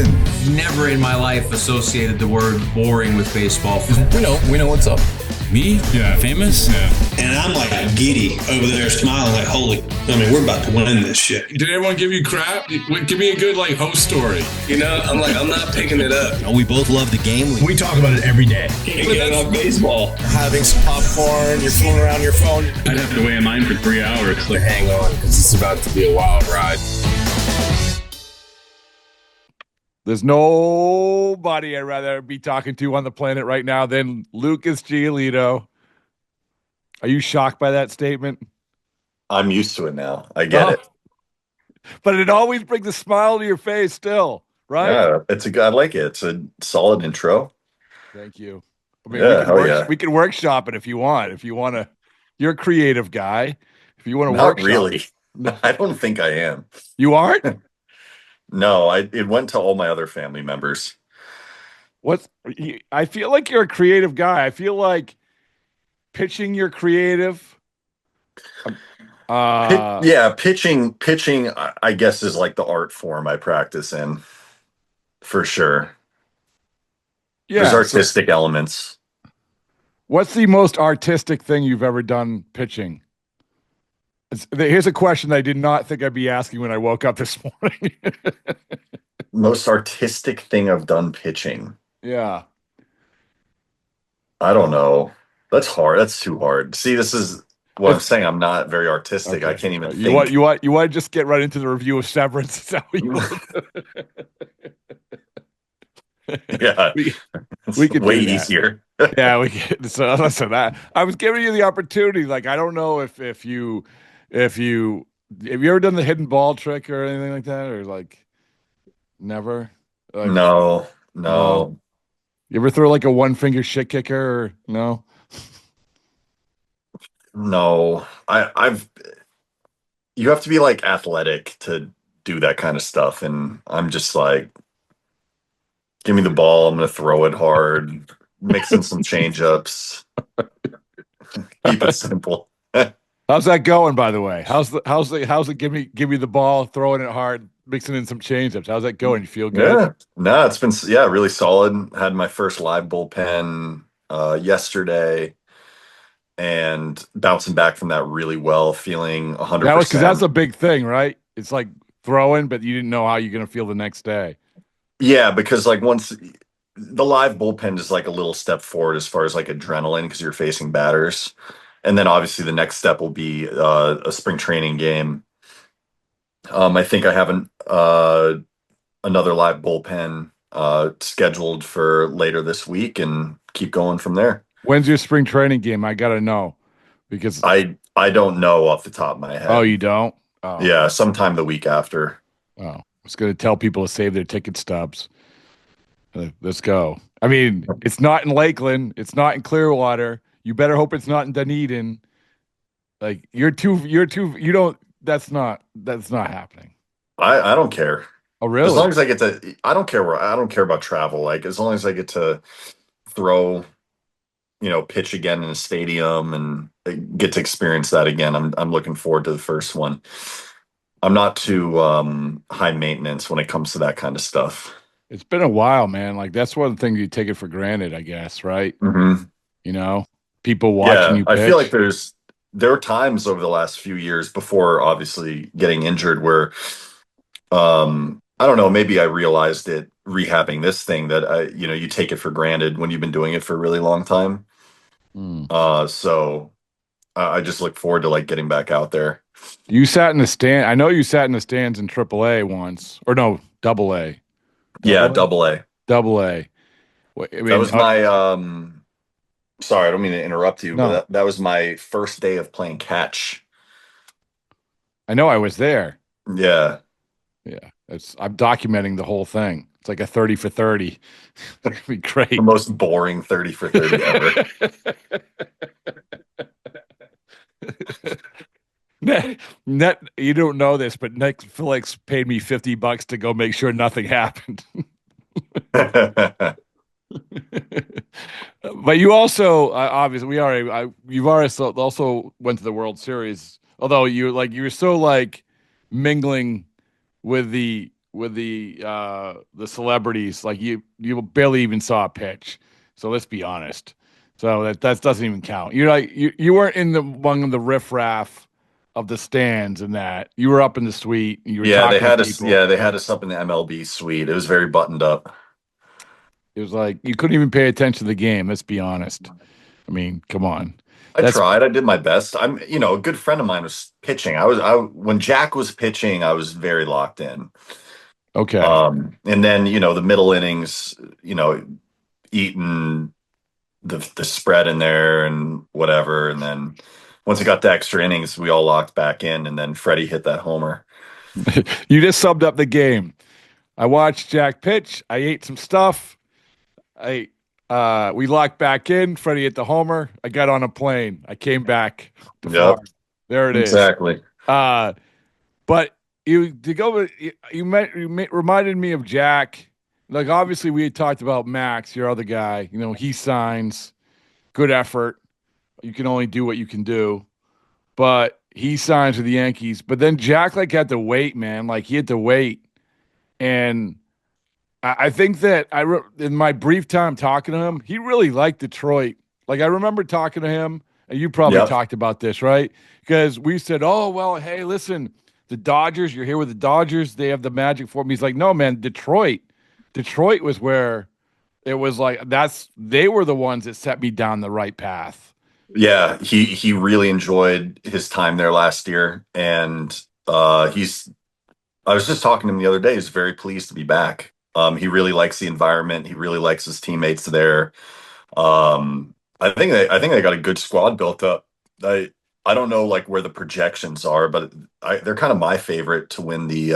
listen. Never in my life associated the word boring with baseball. We know what's up. Me? Yeah. Famous? Yeah. And I'm like giddy over there smiling like, we're about to win this shit. Did everyone give you crap? Give me a good host story. I'm not picking it up. We both love the game. We talk about it every day. Get on baseball. Having some popcorn, you're fooling around your phone. I'd have to wait in line for 3 hours. Hang on, because it's about to be a wild ride. There's nobody I'd rather be talking to on the planet right now than Lucas Giolito. Are you shocked by that statement? I'm used to it now. I get it. But it always brings a smile to your face still, right? Yeah, I like it. It's a solid intro. Thank you. We can workshop it if you want. If you want to, you're a creative guy. If you want to workshop. Not really. I don't think I am. You aren't? No, it went to all my other family members. I feel like you're a creative guy. I feel like pitching, you're creative. Pitching, I guess, is like the art form I practice in, for sure. Yeah, there's artistic elements. What's the most artistic thing you've ever done pitching? Here's a question I did not think I'd be asking when I woke up this morning. Most artistic thing I've done pitching. Yeah. I don't know. That's hard. That's too hard. See, this is what I'm saying. I'm not very artistic. Okay. I can't even think. You want to just get right into the review of Severance? Is that what you want? Yeah. We could way easier. Yeah, we could. So listen, I was giving you the opportunity. Like, I don't know if you have you ever done the hidden ball trick or anything like that, or like never? Like, no. You ever throw like a one finger shit kicker? Or no. No, you have to be like athletic to do that kind of stuff, and I'm just like, give me the ball, I'm gonna throw it hard, mix in some change ups, keep it simple. How's that going, by the way? How's it? Give me the ball, throwing it hard, mixing in some change ups. How's that going? You feel good? Yeah, no, it's been really solid. Had my first live bullpen yesterday. And bouncing back from that really well, feeling 100%. That was because that's a big thing, right? It's like throwing, but you didn't know how you're going to feel the next day. Yeah, because like once the live bullpen is like a little step forward as far as like adrenaline because you're facing batters. And then obviously the next step will be a spring training game. I think I have another live bullpen scheduled for later this week and keep going from there. When's your spring training game? I gotta know because I don't know off the top of my head. Oh, you don't? Oh. Yeah, sometime the week after. Oh, I was gonna tell people to save their ticket stubs. Let's go. I mean, it's not in Lakeland. It's not in Clearwater. You better hope it's not in Dunedin. Like you're too. You don't. That's not happening. I don't care. Oh, really? As long as I get to. I don't care about travel. Like as long as I get to throw. Pitch again in a stadium and get to experience that again. I'm looking forward to the first one. I'm not too high maintenance when it comes to that kind of stuff. It's been a while, man. Like that's one thing you take it for granted, I guess, right? Mm-hmm. People watching you pitch. I feel like there are times over the last few years before obviously getting injured where I don't know, maybe I realized it rehabbing this thing that you take it for granted when you've been doing it for a really long time. So I just look forward to like getting back out there. You sat in the stand. I know you sat in the stands in AAA once, or no, AA. Yeah, AA. AA. That was my. Sorry, I don't mean to interrupt you, but that was my first day of playing catch. I know I was there. Yeah. I'm documenting the whole thing. It's like a 30 for 30. It'd be great. The most boring 30 for 30 ever. Net, you don't know this, but Netflix paid me $50 to go make sure nothing happened. But you also obviously you've already also went to the World Series. Although you were so like mingling with the the celebrities. Like you barely even saw a pitch. So let's be honest. So that doesn't even count. You're like you weren't in the among the riffraff of the stands and that. You were up in the suite. And you were Yeah, they talking to had us. people. Yeah, they had us up in the MLB suite. It was very buttoned up. It was like you couldn't even pay attention to the game. Let's be honest. I mean, come on. I That's tried. I did my best. A good friend of mine was pitching. When Jack was pitching, I was very locked in. okay. And then, the middle innings, eating the spread in there and whatever. And then once it got to extra innings, we all locked back in, and then Freddie hit that homer. You just summed up the game. I watched Jack pitch. I ate some stuff. We locked back in. Freddie hit the homer. I got on a plane. I came back to Florida. There it is. Exactly. But reminded me of Jack. Like obviously we had talked about Max, your other guy. He signs, good effort. You can only do what you can do. But he signs with the Yankees. But then Jack had to wait, man. Like he had to wait. And I think that in my brief time talking to him, he really liked Detroit. Like I remember talking to him, and you probably talked about this, right? Because we said, "Oh well, hey, listen, the Dodgers. You're here with the Dodgers. They have the magic for me." He's like, "No, man, Detroit. Detroit was where it was like they were the ones that set me down the right path." Yeah, he really enjoyed his time there last year, and I was just talking to him the other day. He's very pleased to be back. He really likes the environment. He really likes his teammates there. I think they got a good squad built up. I don't know where the projections are, but they're kind of my favorite to win the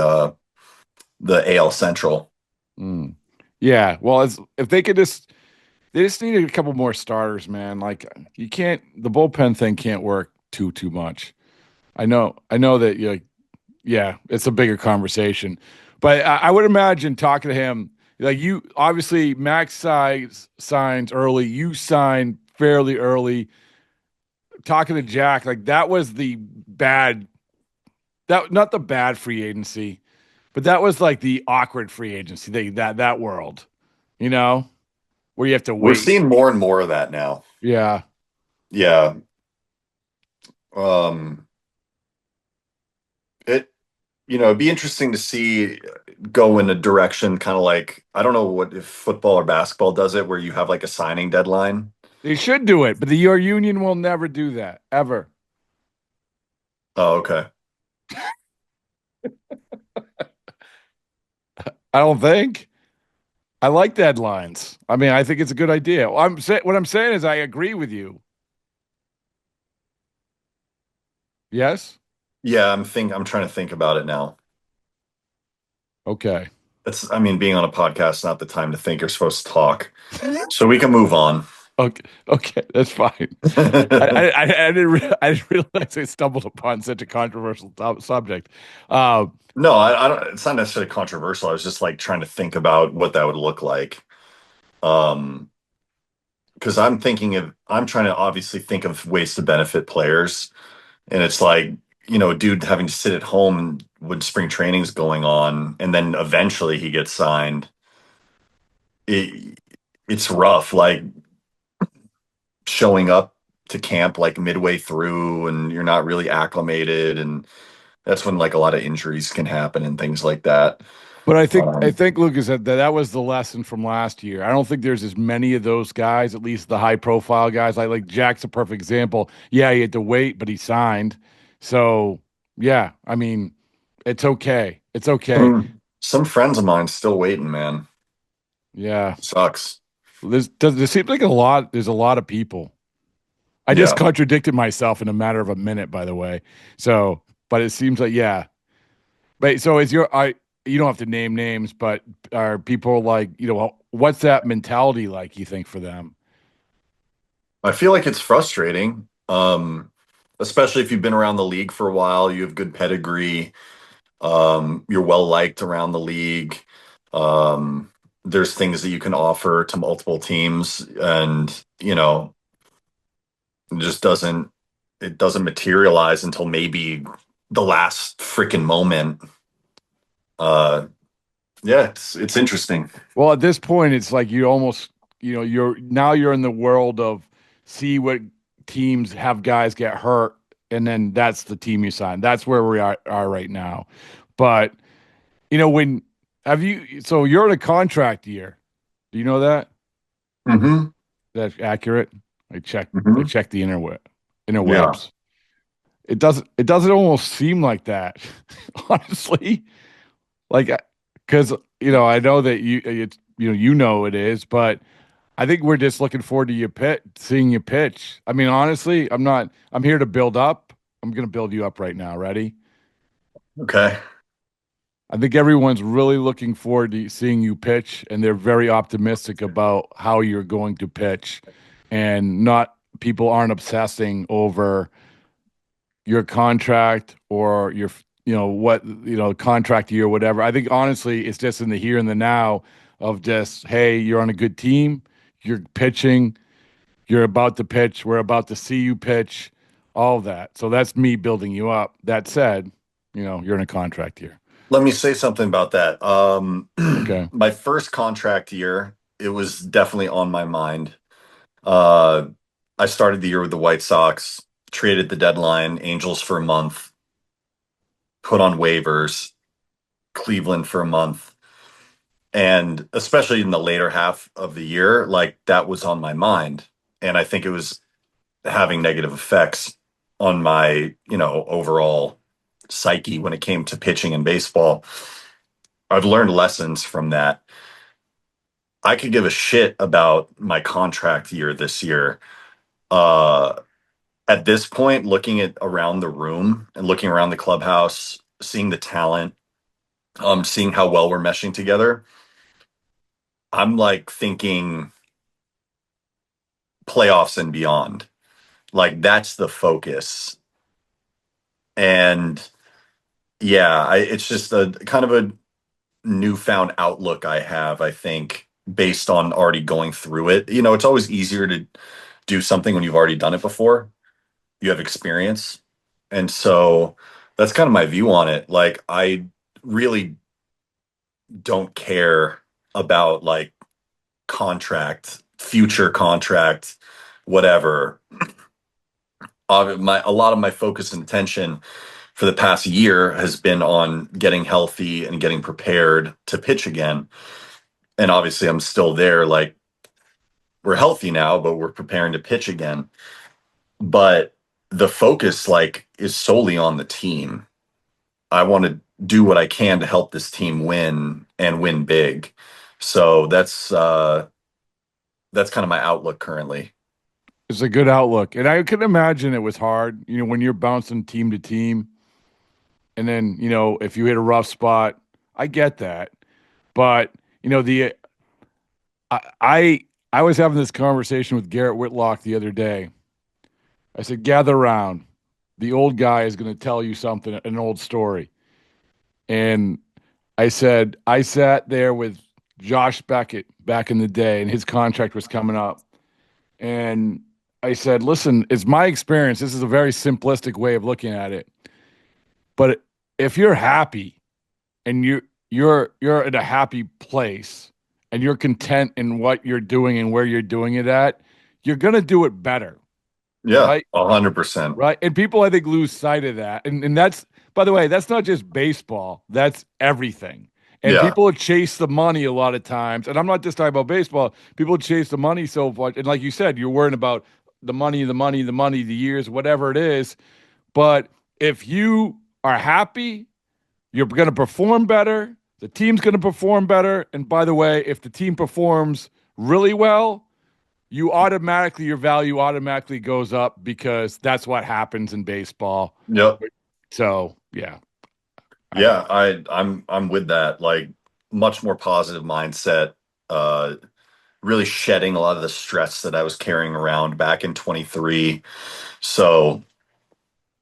AL Central. Mm. Yeah, well, if they could they just need a couple more starters, man. Like the bullpen thing can't work too much. I know that yeah, it's a bigger conversation. But I would imagine talking to him, like you obviously Max signs early, you signed fairly early. Talking to Jack, like that was not the bad free agency, but that was like the awkward free agency, that world, where you have to wait. We're seeing more and more of that now. Yeah. Yeah. It'd be interesting to see go in a direction kind of like, I don't know if football or basketball does it, where you have a signing deadline. They should do it, but your union will never do that, ever. Oh, okay. I don't think. I like deadlines. I mean, I think it's a good idea. What I'm saying is I agree with you. Yes? Yeah, I'm trying to think about it now. Okay. Being on a podcast is not the time to think. You're supposed to talk. So we can move on. Okay, that's fine. I didn't realize I stumbled upon such a controversial subject. No, I don't. It's not necessarily controversial. I was just trying to think about what that would look like. Because I'm trying to obviously think of ways to benefit players, and it's dude having to sit at home when spring training's going on, and then eventually he gets signed. It's rough. Showing up to camp midway through, and you're not really acclimated, and that's when a lot of injuries can happen and things like that. But I think Lucas said that was the lesson from last year. I don't think there's as many of those guys, at least the high profile guys. Like Jack's a perfect example. Yeah, he had to wait, but he signed. So yeah, it's okay. It's okay. Some friends of mine still waiting, man. Yeah, sucks. There seems like there's a lot of people. I just contradicted myself in a matter of a minute, by the way. So, but it seems like, yeah. But so you don't have to name names, but are people what's that mentality like, you think, for them? I feel like it's frustrating. Especially if you've been around the league for a while, you have good pedigree. You're well liked around the league. There's things that you can offer to multiple teams, and it just doesn't materialize until maybe the last freaking moment. Yeah, it's interesting. Well, at this point, it's like you almost, you're in the world of see what teams have guys get hurt, and then that's the team you sign. That's where we are right now. But when have you? So you're in a contract year. Do you know that? Mm-hmm. That's accurate. I checked. I Mm-hmm. checked the Yeah. interwebs. It doesn't almost seem like that, honestly. Like, because I know that it is, but I think we're just looking forward to seeing you pitch. I mean, honestly, I'm not. I'm here to build up. I'm going to build you up right now. Ready? Okay. I think everyone's really looking forward to seeing you pitch, and they're very optimistic about how you're going to pitch, and not people aren't obsessing over your contract or your contract year, whatever. I think honestly, it's just in the here and the now of just, hey, you're on a good team, you're pitching, you're about to pitch, we're about to see you pitch, all of that. So that's me building you up. That said, you're in a contract year. Let me say something about that. Okay. My first contract year, it was definitely on my mind. Uh, I started the year with the White Sox, traded the deadline, Angels for a month, put on waivers, Cleveland for a month. And especially in the later half of the year, like that was on my mind. And I think it was having negative effects on my, overall psyche when it came to pitching in baseball. I've learned lessons from that. I could give a shit about my contract year this year. Uh, at this point, looking at around the room and looking around the clubhouse, seeing the talent, seeing how well we're meshing together, I'm like thinking playoffs and beyond. Like that's the focus. And yeah, it's just a kind of a newfound outlook I have, I think, based on already going through it. It's always easier to do something when you've already done it before. You have experience. And so that's kind of my view on it. Like I really don't care about like future contract, whatever. A lot of my focus and attention for the past year has been on getting healthy and getting prepared to pitch again. And obviously I'm still there. Like we're healthy now, but we're preparing to pitch again. But the focus like is solely on the team. I want to do what I can to help this team win and win big. So that's kind of my outlook currently. It's a good outlook. And I can imagine it was hard, when you're bouncing team to team. And then, if you hit a rough spot, I get that. But, I was having this conversation with Garrett Whitlock the other day. I said, gather around. The old guy is going to tell you something, an old story. And I said, I sat there with Josh Beckett back in the day, and his contract was coming up. And I said, listen, it's my experience. This is a very simplistic way of looking at it. But if you're happy and you're in a happy place and you're content in what you're doing and where you're doing it at, you're going to do it better. Yeah, right? 100%. Right. And people, I think, lose sight of that. And that's, by the way, that's not just baseball. That's everything. And Yeah. people chase the money a lot of times. And I'm not just talking about baseball. People chase the money so much. And like you said, you're worrying about the money, the years, whatever it is. But if you are happy, you're going to perform better. The team's going to perform better. And by the way, if the team performs really well, your value automatically goes up because that's what happens in baseball. Yep. So yeah. Yeah, I'm with that. Like much more positive mindset, really shedding a lot of the stress that I was carrying around back in 23. So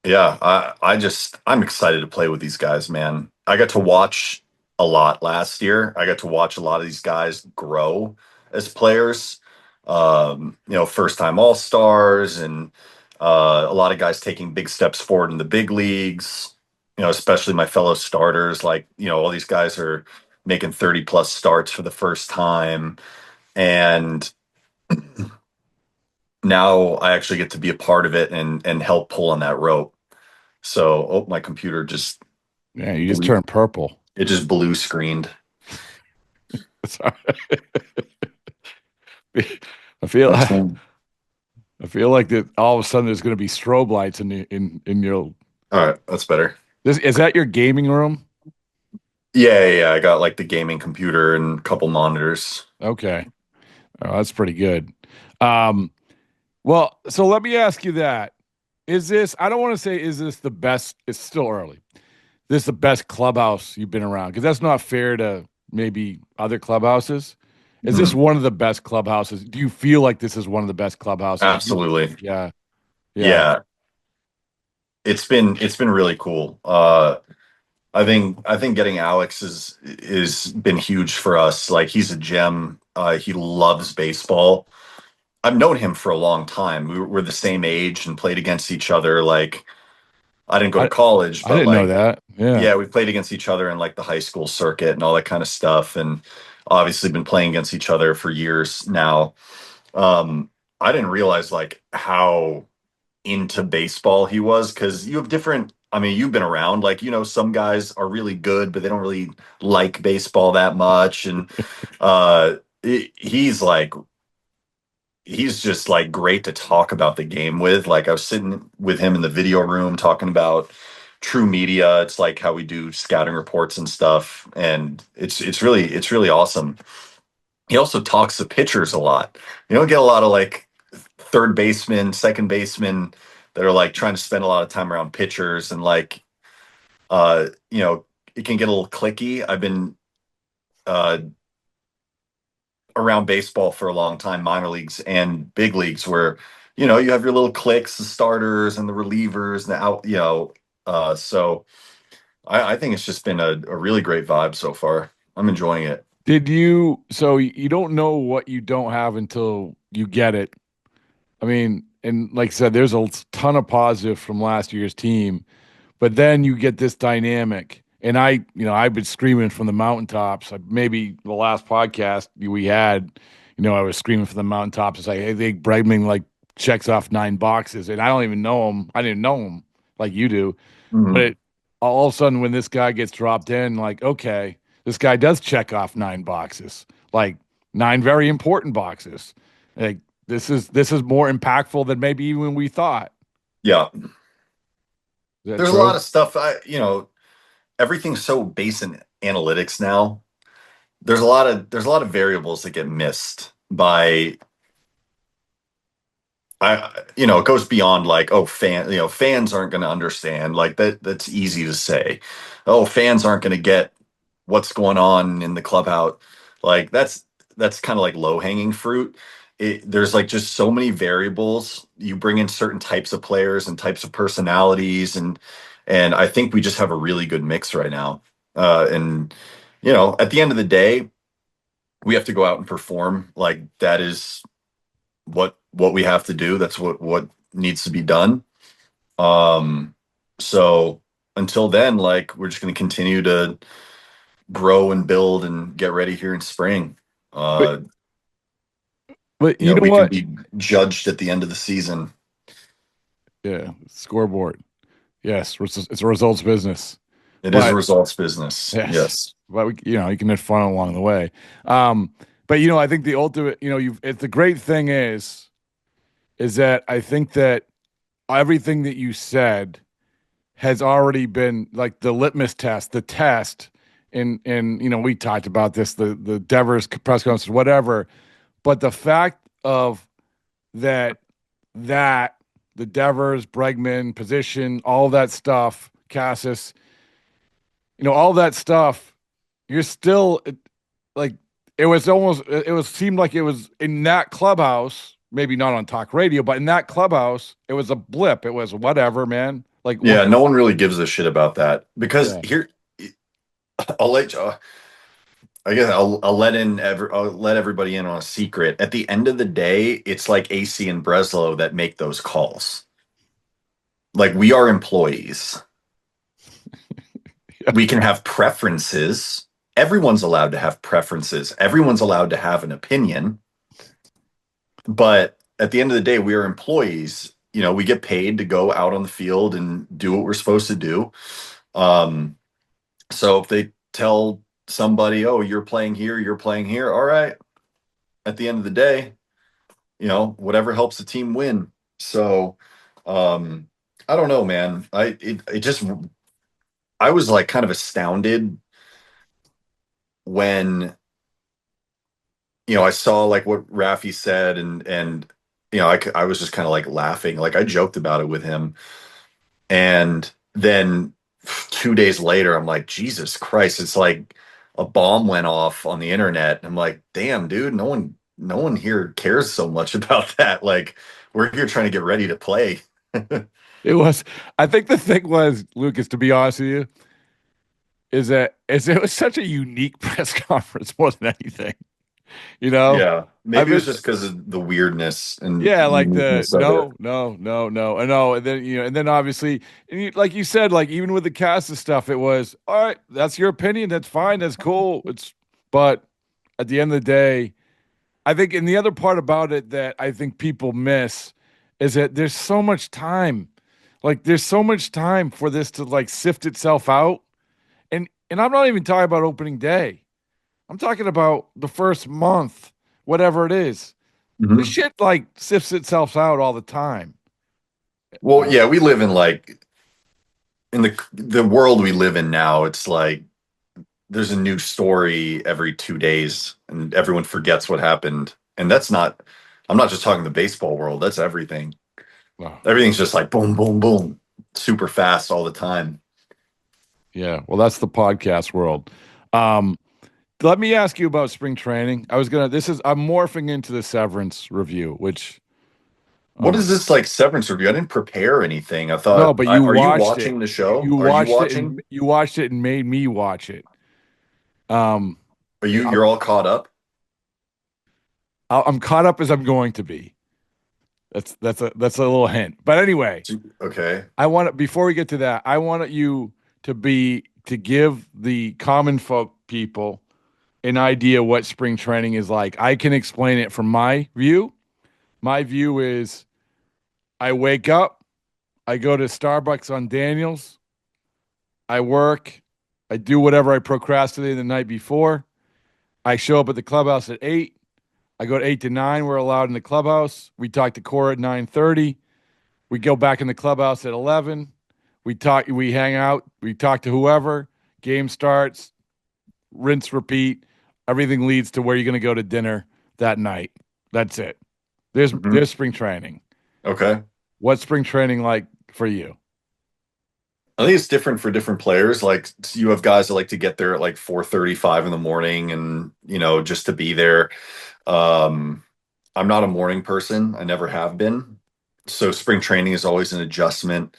yeah, I'm excited to play with these guys, man. I got to watch a lot last year. I got to watch a lot of these guys grow as players. First time all-stars and a lot of guys taking big steps forward in the big leagues, especially my fellow starters. Like, all these guys are making 30 plus starts for the first time. And now I actually get to be a part of it and help pull on that rope. So, my computer just, Yeah, you just turned purple. it just blue screened. Sorry. I feel like that all of a sudden there's going to be strobe lights in your. All right, that's better. Is that your gaming room? Yeah. I got like the gaming computer and a couple monitors. Okay, oh, that's pretty good. Well, so let me ask you that: Is this? I don't want to say is this the best? It's still early. This is the best clubhouse you've been around because that's not fair to maybe other clubhouses. Is this one of the best clubhouses? Do you feel like this is one of the best clubhouses? Absolutely. Yeah. It's been really cool. I think getting Alex is been huge for us. Like, he's a gem. He loves baseball. I've known him for a long time. We're the same age and played against each other. Like, I didn't go to college, I but didn't know that. yeah, we played against each other in like the high school circuit and all that kind of stuff. And obviously been playing against each other for years now. I didn't realize like how into baseball he was, because you have different, I mean, you've been around, like, some guys are really good but they don't really like baseball that much. And he's like, he's just like great to talk about the game with. Like, I was sitting with him in the video room talking about true media. It's like how we do scouting reports and stuff, and it's really awesome. He also talks to pitchers a lot. You don't get a lot of like third baseman, second baseman that are like trying to spend a lot of time around pitchers, and like, it can get a little clicky. I've been around baseball for a long time, minor leagues and big leagues, where, you have your little cliques, the starters and the relievers and the out, so I think it's just been a really great vibe so far. I'm enjoying it. So you don't know what you don't have until you get it. I mean, and like I said, there's a ton of positive from last year's team, but then you get this dynamic. And I've been screaming from the mountaintops. Maybe the last podcast we had, I was screaming from the mountaintops. It's like, hey, they Bregman like checks off 9 boxes, and I don't even know him. I didn't know him like you do. Mhm. But all of a sudden, when this guy gets dropped in, like, okay, this guy does check off 9 boxes, like 9 very important boxes. Like, this is more impactful than maybe even we thought. Yeah. Is that There's true? a lot of stuff. Everything's so based in analytics now. There's a lot of variables that get missed by, it goes beyond like, oh, fans aren't going to understand, like that's easy to say. Oh, fans aren't going to get what's going on in the clubhouse. Like, that's kind of like low hanging fruit. There's like just so many variables. You bring in certain types of players and types of personalities, and I think we just have a really good mix right now. And at the end of the day, we have to go out and perform. Like, that is what we have to do. That's what needs to be done. So until then, like, we're just going to continue to grow and build and get ready here in spring. But We what? can be judged at the end of the season. Yeah, scoreboard. Yes, it's a results business. It is a results business. Yes. But you can have fun along the way. But I think the ultimate, the great thing is that I think that everything that you said has already been like the litmus test, the test. And we talked about this, the Devers press conference, whatever. But the fact of that the Devers, Bregman, position, all that stuff, Cassis, all that stuff, you're still like, seemed like it was in that clubhouse, maybe not on talk radio, but in that clubhouse, it was a blip. It was whatever, man. Like, yeah, no one really gives a shit about that, because here, I'll let you. I guess I'll let everybody in on a secret. At the end of the day, it's like AC and Breslow that make those calls. Like, we are employees. We can have preferences, everyone's allowed to have preferences. Everyone's allowed to have an opinion. But at the end of the day, we are employees. We get paid to go out on the field and do what we're supposed to do. So if they tell somebody, oh, you're playing here, all right. At the end of the day, whatever helps the team win. So I don't know, man. I was like kind of astounded when I saw like what Rafi said, and I was just kind of like laughing, like I joked about it with him, and then 2 days later, I'm like, Jesus Christ, it's like a bomb went off on the internet. I'm like, damn, dude, no one here cares so much about that. Like, we're here trying to get ready to play. I think the thing was, Lucas, to be honest with you, is it was such a unique press conference more than anything. Yeah, maybe it was been, just because of the weirdness and like the uniqueness of it. no, and then and then obviously, and like you said, like even with the cast of stuff, it was all right. That's your opinion. That's fine. That's cool. But at the end of the day, I think, and the other part about it that I think people miss is that there's so much time. Like there's so much time for this to like sift itself out. And I'm not even talking about opening day. I'm talking about the first month, whatever it is. Mhm. The shit like sifts itself out all the time. Well, yeah, we live in like in the world we live in now. It's like there's a new story every 2 days, and everyone forgets what happened. And that's not. I'm not just talking the baseball world. That's everything. Wow. Everything's just like boom, boom, boom, super fast all the time. Yeah, well, that's the podcast world. Let me ask you about spring training. I'm morphing into the Severance review, which What is this like Severance review? I didn't prepare anything. I thought, no, but you are you watched watching it. the show? You Are you watched it, watching? and you watched it and made me watch it. Are you're all caught up? I'm caught up as I'm going to be. That's a little hint. But anyway, Okay. I want to, before we get to that, I want you to give the common folk people an idea what spring training is like. I can explain it from my view. My view is I wake up, I go to Starbucks on Daniels, I work, I do whatever I procrastinated the night before. I show up at the clubhouse at 8. I go to 8 to 9. We're allowed in the clubhouse. We talk to Cora at 9:30. We go back in the clubhouse at 11. We hang out, we talk to whoever. Game starts, rinse, repeat. Everything leads to where you're going to go to dinner that night. That's it. There's spring training. Okay. What's spring training like for you? I think it's different for different players. Like you have guys that like to get there at like 4:35 in the morning and, just to be there. I'm not a morning person. I never have been. So spring training is always an adjustment.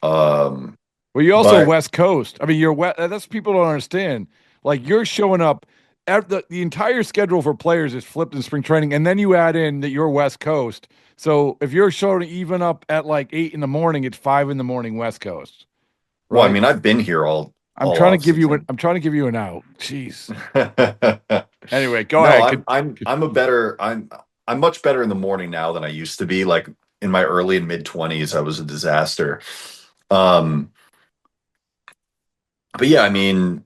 Well, you're also but West Coast. I mean, that's people don't understand. Like you're showing up. The entire schedule for players is flipped in spring training, and then you add in that you're West Coast. So if you're showing even up at like 8 in the morning, it's 5 in the morning West Coast. Well, I Right? mean, I've been here all I'm off season. trying to give you an out. Jeez. Anyway, go No, ahead. I'm much better in the morning now than I used to be. Like in my early and mid 20s, I was a disaster. But yeah, I mean,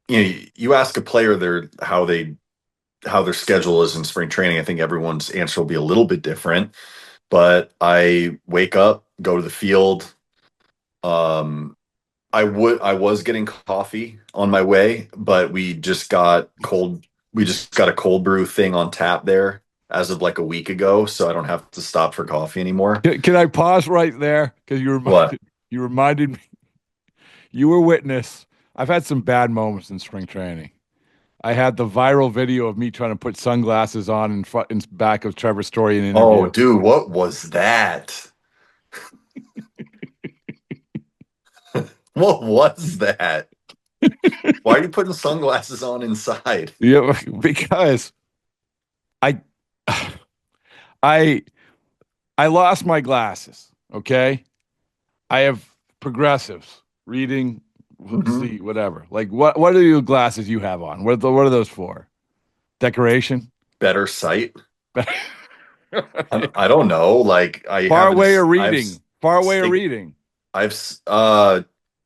you ask a player how their schedule is in spring training. I think everyone's answer will be a little bit different. But I wake up, go to the field. I was getting coffee on my way, but we just got a cold brew thing on tap there as of like a week ago, so I don't have to stop for coffee anymore. Can I pause right there? Because What? You reminded me. You were witness. I've had some bad moments in spring training. I had the viral video of me trying to put sunglasses on in front and back of Trevor Story in an interview. Oh, dude, what was that? What was that? Why are you putting sunglasses on inside? Yeah, because I I lost my glasses. Okay, I have progressives, reading, see whatever. Like what are your glasses you have on? What are those for? Decoration? Better sight. Far I don't know. Like I haven't. away or reading? Far away or stig- reading?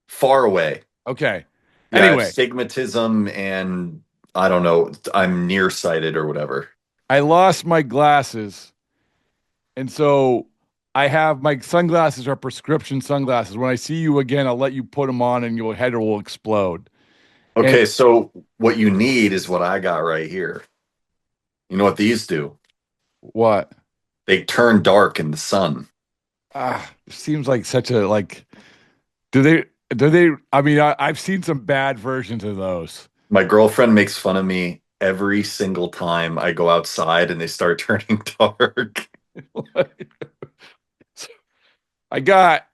Far away. Okay. Yeah, I have Anyway, stigmatism and I don't know. I'm nearsighted or whatever. I lost my glasses, and so I have my sunglasses are prescription sunglasses. When I see you again, I'll let you put them on, and your head will explode. Okay, And so what you need is what I got right here. You know what these do? what? They turn dark in the sun. It seems like such a like. Do they? Do they? I mean, I've seen some bad versions of those. My girlfriend makes fun of me every single time I go outside and they start turning dark. I got.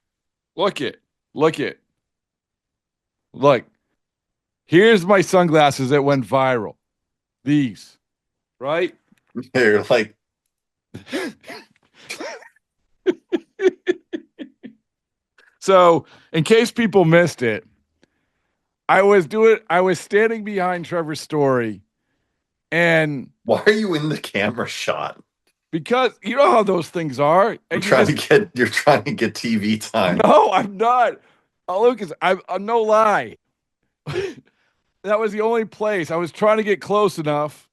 Look it. Look it. Look. Here's my sunglasses that went viral. These, right? They're like, So, in case people missed it, I was standing behind Trevor's story, and why are you in the camera shot? because you know how those things are, You're and trying to get TV time. no, I'm not. Oh, Lucas, I'm no lie. That was the only place I was trying to get close enough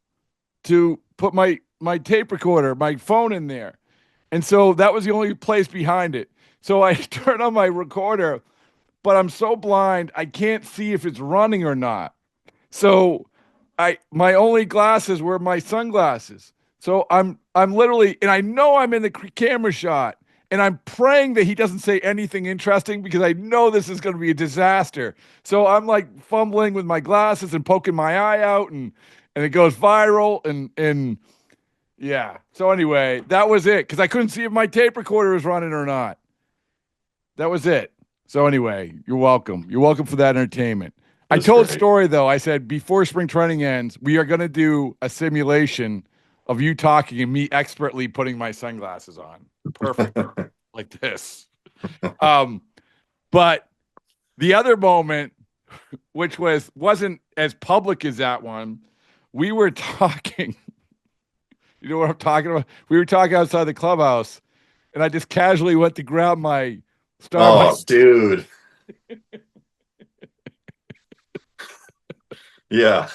to put my tape recorder, my phone in there, and so that was the only place behind it. So I turned on my recorder, but I'm so blind I can't see if it's running or not. So my only glasses were my sunglasses. So I'm literally, and I know I'm in the camera shot, and I'm praying that he doesn't say anything interesting because I know this is going to be a disaster. So I'm like fumbling with my glasses and poking my eye out, and it goes viral, and yeah. So anyway, that was it because I couldn't see if my tape recorder was running or not. That was it. So anyway, you're welcome. You're welcome for that entertainment. I That's told great. Story though. I said before spring training ends, we are going to do a simulation of you talking and me expertly putting my sunglasses on, perfect, like this. But the other moment, which wasn't as public as that one, we were talking. You know what I'm talking about? We were talking outside the clubhouse, and I just casually went to grab my Oh, Starbucks. dude. Yeah.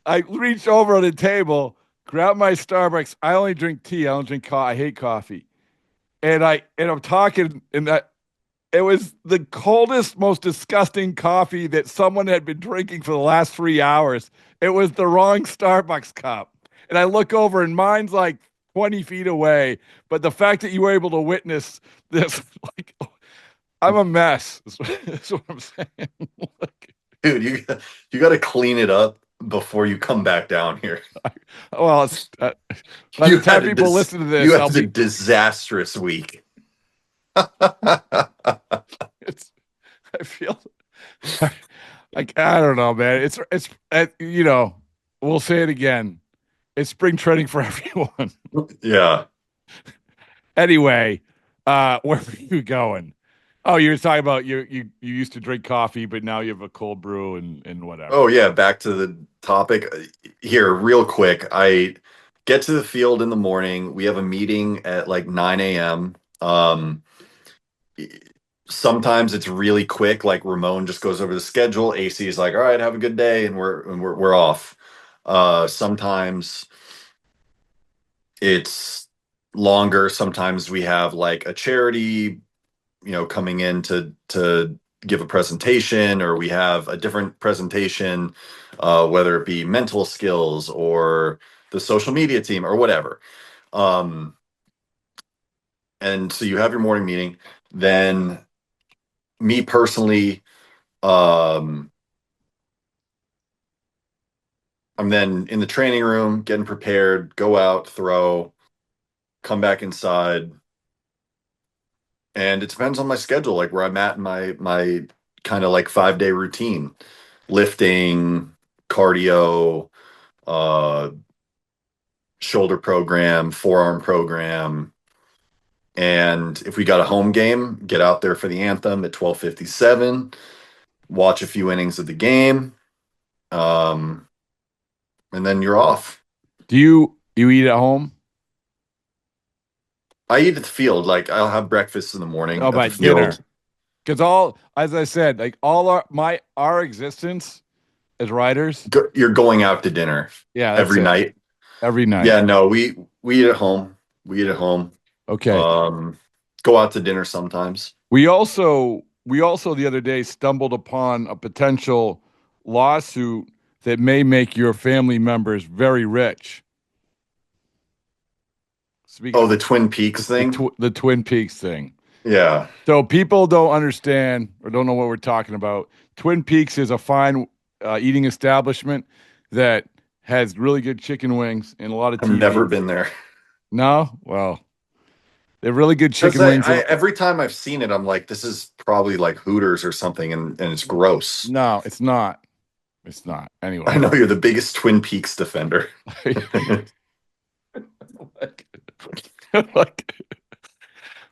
I reached over on the table, grabbed my Starbucks. I only drink tea. I don't drink coffee. I hate coffee. And I'm talking, and that it was the coldest, most disgusting coffee that someone had been drinking for the last 3 hours. It was the wrong Starbucks cup. And I look over, and mine's like 20 feet away. But the fact that you were able to witness this, like, I'm a mess. That's what I'm saying. Like, Dude, you got to clean it up before you come back down here. well, it's by You the time had a people listen to this, you I'll had a be. disastrous week. It's. I feel like I don't know, man. It's you know. We'll say it again. It's spring training for everyone. Yeah. Anyway, where were you going? Oh, you were talking about you used to drink coffee, but now you have a cold brew and whatever. Oh yeah, back to the topic here real quick. I get to the field in the morning. We have a meeting at like 9 a.m. Sometimes it's really quick, like Ramon just goes over the schedule. AC is like, "All right, have a good day," and we're off. Sometimes it's longer. Sometimes we have like a charity, coming in to give a presentation, or we have a different presentation, whether it be mental skills or the social media team or whatever. And so you have your morning meeting. Then me personally, I'm then in the training room getting prepared, go out, throw, come back inside. And it depends on my schedule, like where I'm at in my kind of like 5-day routine, lifting, cardio, uh, shoulder program, forearm program. And if we got a home game, get out there for the anthem at 12:57. watch a few innings of the game, and then you're off. Do you eat at home? I eat at the field. Like I'll have breakfast in the morning Oh, at by the field. dinner. Because as I said, like all our existence as writers, You're going out to dinner. yeah, that's every it. night. Every night. Yeah, no, we eat at home. We eat at home. Okay. Go out to dinner sometimes. We also the other day stumbled upon a potential lawsuit that may make your family members very rich. Speaking The Twin Peaks thing? The Twin Peaks thing. Yeah. So people don't understand or don't know what we're talking about. Twin Peaks is a fine eating establishment that has really good chicken wings and a lot of TV. I've never been there. No? Well, they're really good chicken wings. Every time I've seen it, I'm like, this is probably like Hooters or something, and it's gross. No, it's not. It's not. Anyway. I know you're the biggest Twin Peaks defender.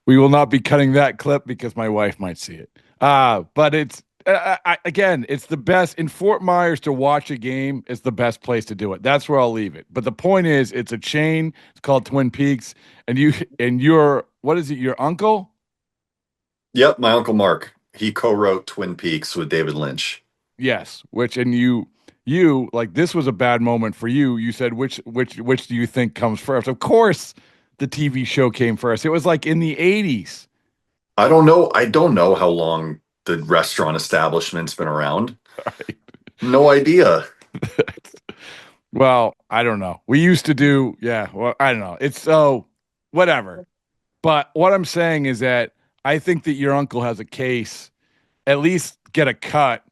We will not be cutting that clip because my wife might see it. But it's again, it's the best in Fort Myers to watch a game. It's the best place to do it. That's where I'll leave it. But the point is, it's a chain. It's called Twin Peaks, and your what is it? Your uncle? Yep, my uncle Mark. He co-wrote Twin Peaks with David Lynch. Yes, you like this was a bad moment for you. You said which do you think comes first? Of course, the TV show came first. It was like in the 80s. I don't know how long the restaurant establishment's been around. Right. No idea. Well, I don't know. We used to do, yeah. Well, I don't know. It's so whatever. But what I'm saying is that I think that your uncle has a case. At least get a cut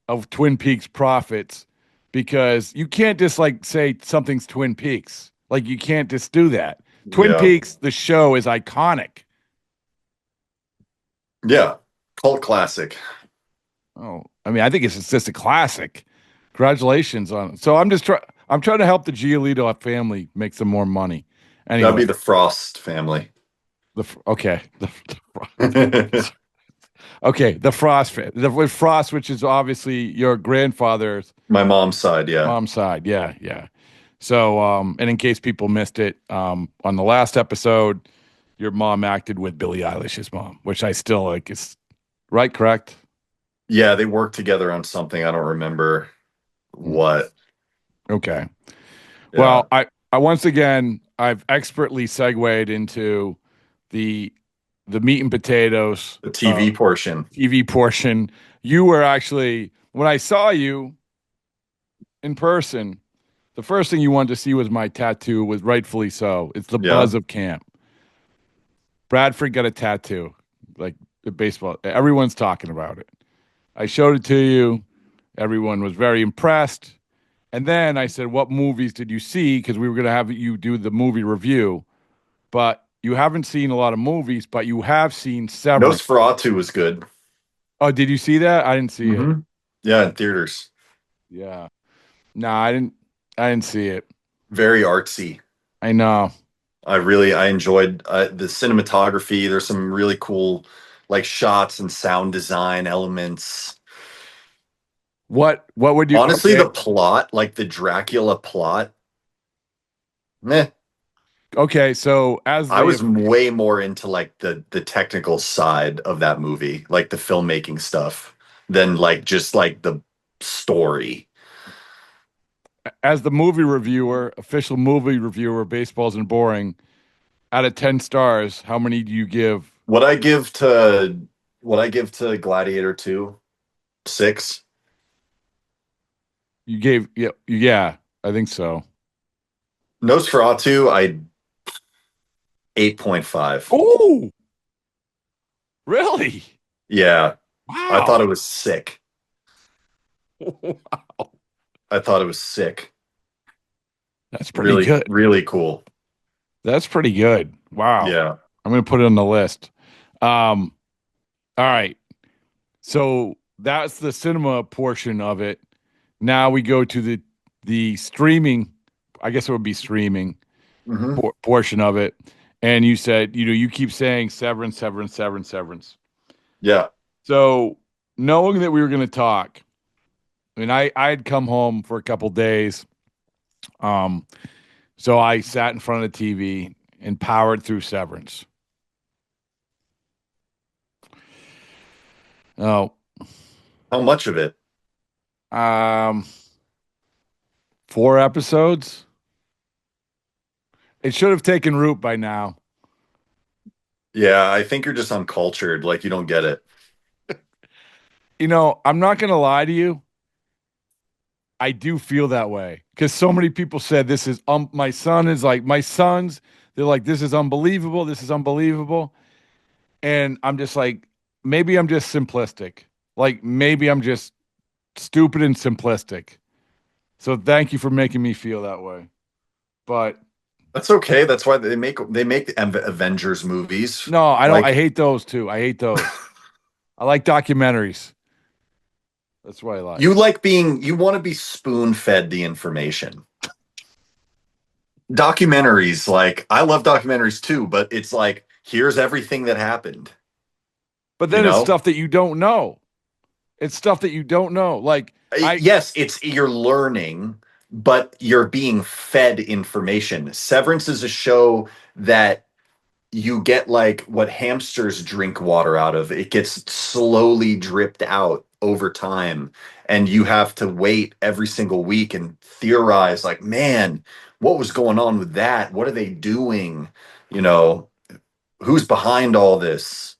of Twin Peaks profits, because you can't just like say something's Twin Peaks. Like you can't just do that. Twin Peaks, the show, is iconic. Yeah, cult classic. Oh, I mean, I think it's just a classic. Congratulations on it. So I'm trying to help the Giolito family make some more money. Anyway, That'd be the Frost family. Okay, the Frost, which is obviously your grandfather's. My mom's side, yeah. Mom's side, yeah. So, and in case people missed it, on the last episode, your mom acted with Billie Eilish's mom, which I still like. Is right, correct? Yeah, they worked together on something. I don't remember what. Okay. Yeah. Well, I once again I've expertly segued into the meat and potatoes, The TV portion. TV portion. You were actually, when I saw you in person, the first thing you wanted to see was my tattoo, was rightfully so. It's the buzz of camp. Bradford got a tattoo, like the baseball. Everyone's talking about it. I showed it to you. Everyone was very impressed. And then I said, what movies did you see? Because we were going to have you do the movie review. But you haven't seen a lot of movies, but you have seen Severance. Nosferatu was good. Oh, did you see that? I didn't see it. Yeah, in theaters. Yeah. No, I didn't see it. Very artsy. I know. I enjoyed the cinematography. There's some really cool like shots and sound design elements. What would you honestly the plot, like the Dracula plot? Meh. Okay, so I was way more into like the technical side of that movie, like the filmmaking stuff, than like just like the story. As the movie reviewer, official movie reviewer, Baseball Isn't Boring, out of 10 stars, how many do you give? What I give to Gladiator 2? 6. You gave yeah, I think so. Nosferatu, 8.5. Oh, really? Yeah. Wow. I thought it was sick. Wow. I thought it was sick. That's pretty good. Really cool. That's pretty good. Wow. Yeah. I'm going to put it on the list. All right. So that's the cinema portion of it. Now we go to the streaming, I guess it would be streaming portion of it. And you said, you keep saying Severance. Yeah. So knowing that we were going to talk, and I'd come home for a couple days. So I sat in front of the TV and powered through Severance. Oh, How much of it? 4 episodes. It should have taken root by now. Yeah, I think you're just uncultured. Like you don't get it. I'm not going to lie to you. I do feel that way because so many people said this is my sons. They're like, this is unbelievable. This is unbelievable. And I'm just like, maybe I'm just simplistic. Like maybe I'm just stupid and simplistic. So thank you for making me feel that way. But That's okay. That's why they make Avengers movies. no, I don't. Like- I hate those too. I hate those. I like documentaries. That's what I like. You want to be spoon-fed the information. Documentaries, like I love documentaries too, but it's like, here's everything that happened. But then it's stuff that you don't know. It's stuff that you don't know. Like yes, you're learning, but you're being fed information. Severance is a show that you get like what hamsters drink water out of. It gets slowly dripped out over time, and you have to wait every single week and theorize like, man, what was going on with that? What are they doing? Who's behind all this?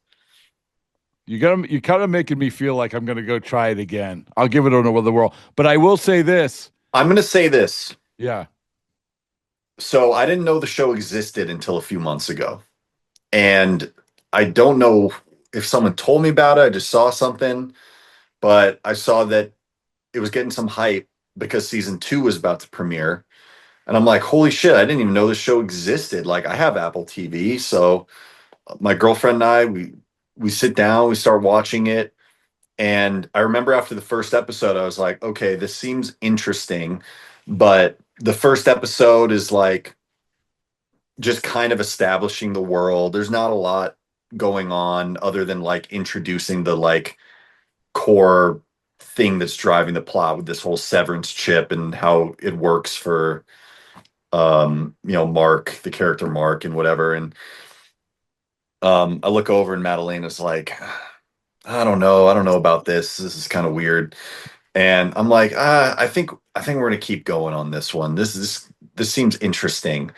you're kind of making me feel like I'm gonna go try it again. I'll give it another whirl. But I will say this. I'm gonna say this. Yeah. So I didn't know the show existed until a few months ago. And I don't know if someone told me about it. I just saw something, but I saw that it was getting some hype because season 2 was about to premiere. And I'm like, holy shit, I didn't even know the show existed. Like I have Apple TV. So my girlfriend and I, we sit down, we start watching it. And I remember after the first episode, I was like, okay, this seems interesting. But the first episode is like just kind of establishing the world. There's not a lot going on other than like introducing the like core thing that's driving the plot with this whole severance chip and how it works for Mark, the character Mark and whatever. And I look over and Madalena's like, I don't know about this. This is kind of weird. And I'm like, I think we're gonna keep going on this one. This seems interesting.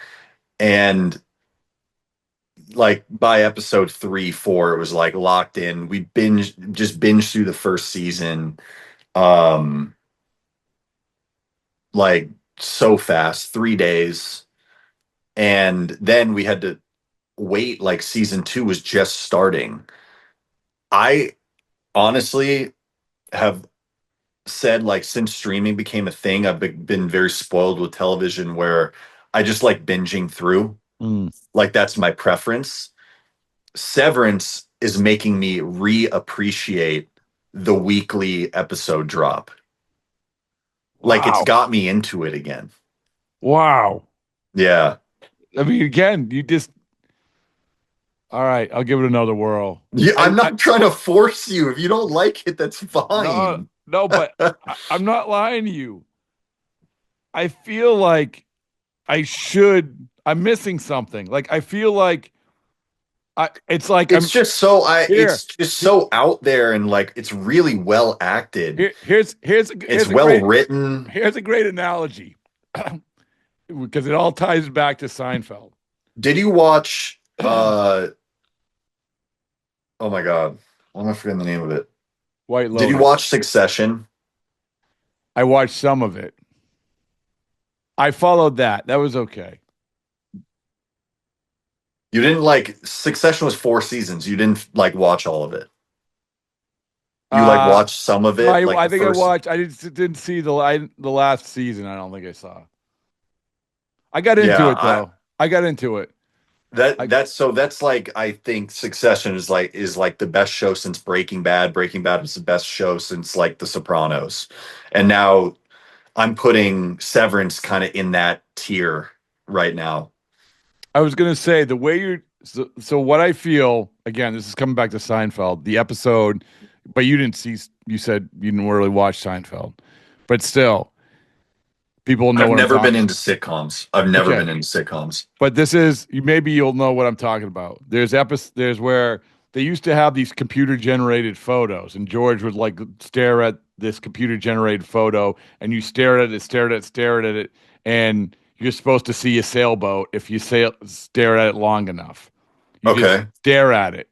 And like by episode 3, 4, it was like locked in. We binged through the first season. Like so fast, 3 days. And then we had to wait, like season 2 was just starting. I honestly have said, like, since streaming became a thing, I've been very spoiled with television where I just like binging through. Like that's my preference. Severance is making me reappreciate the weekly episode drop. Like it's got me into it again. Wow. Yeah. I mean, again, all right, I'll give it another whirl. Yeah, I'm not trying to force you. If you don't like it, that's fine. No, but I'm not lying to you. I feel like I'm missing something. Like I feel like it's just so out there and like it's really well acted. It's well written. Here's a great analogy because it all ties back to Seinfeld. Did you watch oh my god, why am I forgetting the name of it? White Lotus. Did you watch Succession? I watched some of it. I followed that. That was okay. You didn't like Succession was 4 seasons. You didn't like watch all of it. You like watched some of it. I think I watched. I didn't see the last season. I don't think I saw. I got into it though. I got into it. That's like I think Succession is like the best show since Breaking Bad. Breaking Bad is the best show since like The Sopranos, and now I'm putting Severance kind of in that tier right now. I was gonna say the way so what I feel again. This is coming back to Seinfeld. The episode but you didn't see. You said you didn't really watch Seinfeld, but still, people know I've what I'm never been talking. into sitcoms. I've never Okay. been into sitcoms. But this is maybe you'll know what I'm talking about. There's where they used to have these computer generated photos, and George would like stare at this computer generated photo, and you stare at it, and you're supposed to see a sailboat if you stare at it long enough. You just Okay. stare at it,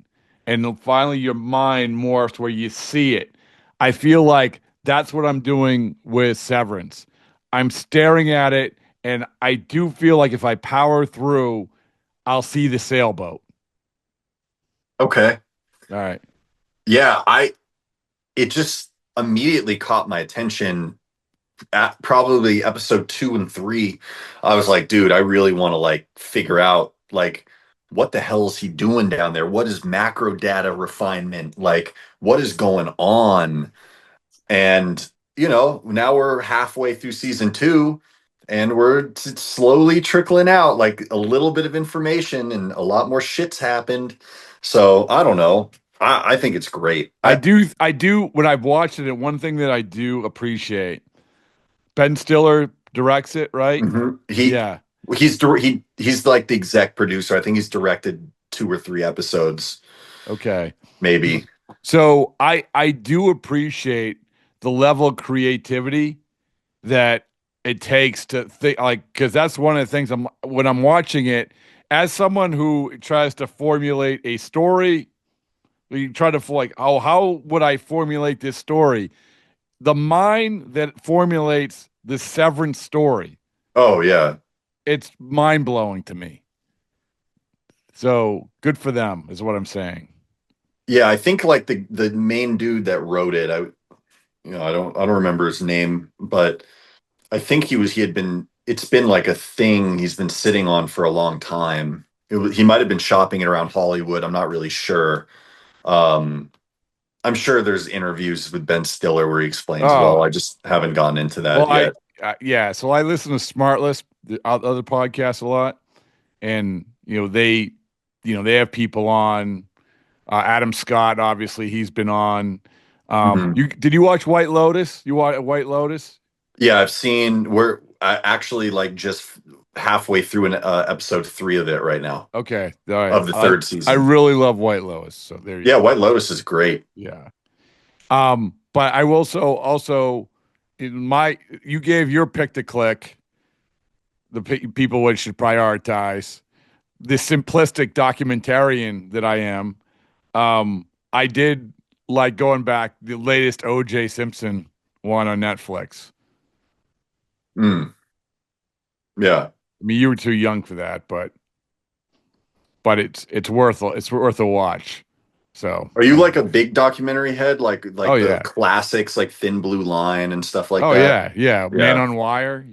and then finally your mind morphs where you see it. I feel like that's what I'm doing with Severance. I'm staring at it, and I do feel like if I power through, I'll see the sailboat. Okay. All right. Yeah, it just immediately caught my attention at probably episode 2 and 3. I was like, dude, I really want to like figure out like what the hell is he doing down there? What is macro data refinement? Like, what is going on? And now we're halfway through season 2, and it's slowly trickling out like a little bit of information, and a lot more shit's happened. So I don't know. I think it's great. I do when I've watched it, and one thing that I do appreciate, Ben Stiller directs it, right? Mhm. Yeah. He's like the exec producer. I think he's directed 2 or 3 episodes, Okay. maybe. So I do appreciate the level of creativity that it takes to think, like, because that's one of the things when I'm watching it, as someone who tries to formulate a story, you try to like, oh, how would I formulate this story? The mind that formulates the Severance story, Oh yeah. it's mind blowing to me. So good for them, is what I'm saying. Yeah, I think like the main dude that wrote it, I don't remember his name, but I think it's been like a thing he's been sitting on for a long time. He might have been shopping it around Hollywood. I'm not really sure. Um, I'm sure there's interviews with Ben Stiller where he explains it all. Oh, I just haven't gotten into well, that yet. yeah. So I listen to Smartless, the other podcasts a lot, and they have people on. Adam Scott, obviously, he's been on. Mhm. Did you watch White Lotus? You watch White Lotus? Yeah, I've seen. We're actually like just halfway through an episode 3 of it right now, Okay, all right. of the third I season. really love White Lotus. So there you Yeah, go. White Lotus is great. Yeah. But I will also in my you gave your pick to click the people which should prioritize the simplistic documentarian that I am. I did like going back the latest O.J. Simpson one on Netflix. Mm, yeah. I mean, you were too young for that, but it's worth a watch. So, Are you like a big documentary head, like oh the yeah, classics, like Thin Blue Line and stuff like oh that? yeah, Man Yeah. on Wire.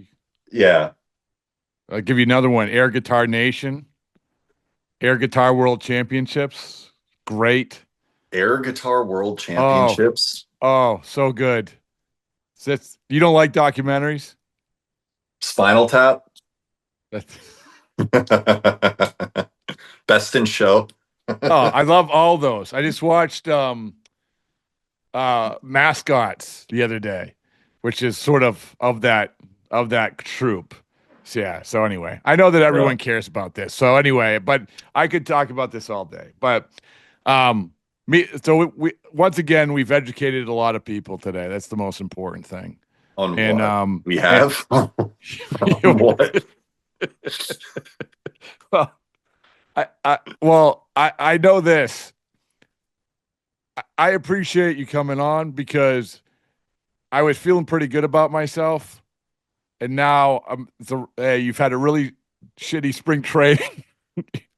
Yeah. I'll give you another one. Air Guitar Nation, Air Guitar World Championships. Great. Air Guitar World Oh, Championships. oh, so good. You don't like documentaries? Spinal Tap. That's, Best in Show. I love all those. I just watched Mascots the other day, which is sort of that troop. So, yeah. So anyway, I know that Yeah. everyone cares about this. So anyway, but I could talk about this all day. But we once again we've educated a lot of people today. That's the most important thing. On And what? We have? On what? I know this. I appreciate you coming on because I was feeling pretty good about myself, and now you've had a really shitty spring training,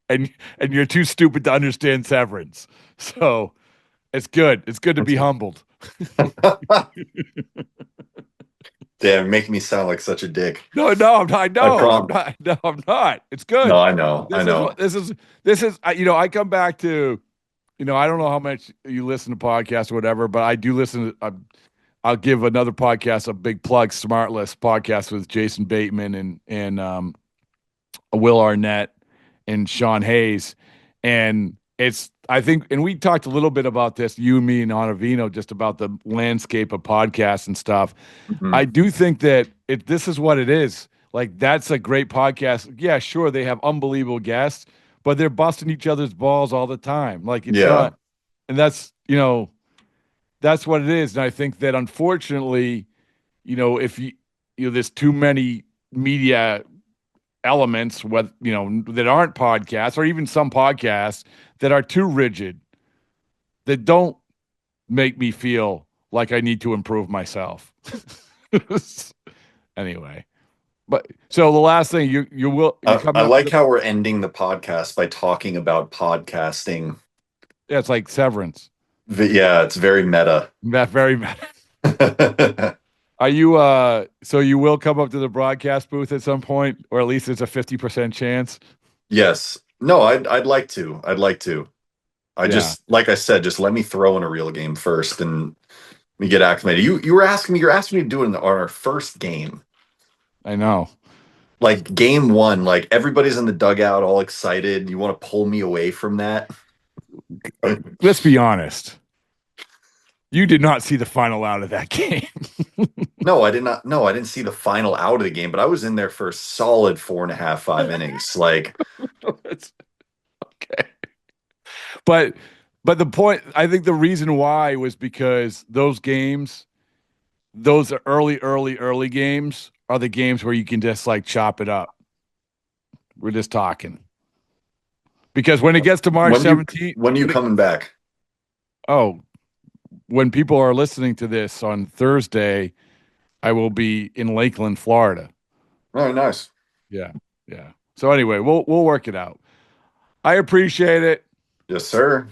and you're too stupid to understand Severance. So it's good. It's good to be humbled. Damn, making me sound like such a dick. No, I'm not. No, I I'm prom- not. No, I'm not. It's good. No, I know. I know. This is. I come back to. I don't know how much you listen to podcasts or whatever, but I do listen to. I'll give another podcast a big plug. Smartless podcast with Jason Bateman and Will Arnett and Sean Hayes, and I think, and we talked a little bit about this, you, me, and Onavino, just about the landscape of podcasts and stuff. Mhm. I do think that this is what it is. Like, that's a great podcast. Yeah, sure, they have unbelievable guests, but they're busting each other's balls all the time. Like, it's Yeah. not, and that's, that's what it is. And I think that unfortunately, if there's too many media elements, that aren't podcasts, or even some podcasts that are too rigid, that don't make me feel like I need to improve myself. Anyway, but so the last thing you will, I like how we're ending the podcast by talking about podcasting. yeah, it's like Severance. Yeah, it's very meta. That very meta. Are you so you will come up to the broadcast booth at some point, or at least there's a 50% chance? Yes. No, I'd like to. I'd like to. Just, like I said, just let me throw in a real game first and we get acclimated. You're asking me to do it on our first game. I know. Like game one, like everybody's in the dugout all excited. You want to pull me away from that? Let's be honest. You did not see the final out of that game. No, I did not. No, I didn't see the final out of the game, but I was in there for a solid 4.5, 5 innings. Like, okay. But the point, I think the reason why was because those games, those early games are the games where you can just like chop it up. We're just talking. Because when it gets to March 17th. When are you coming back? Oh, when people are listening to this on Thursday, I will be in Lakeland, Florida. Oh, nice. Yeah. So anyway, we'll work it out. I appreciate it. Yes, sir.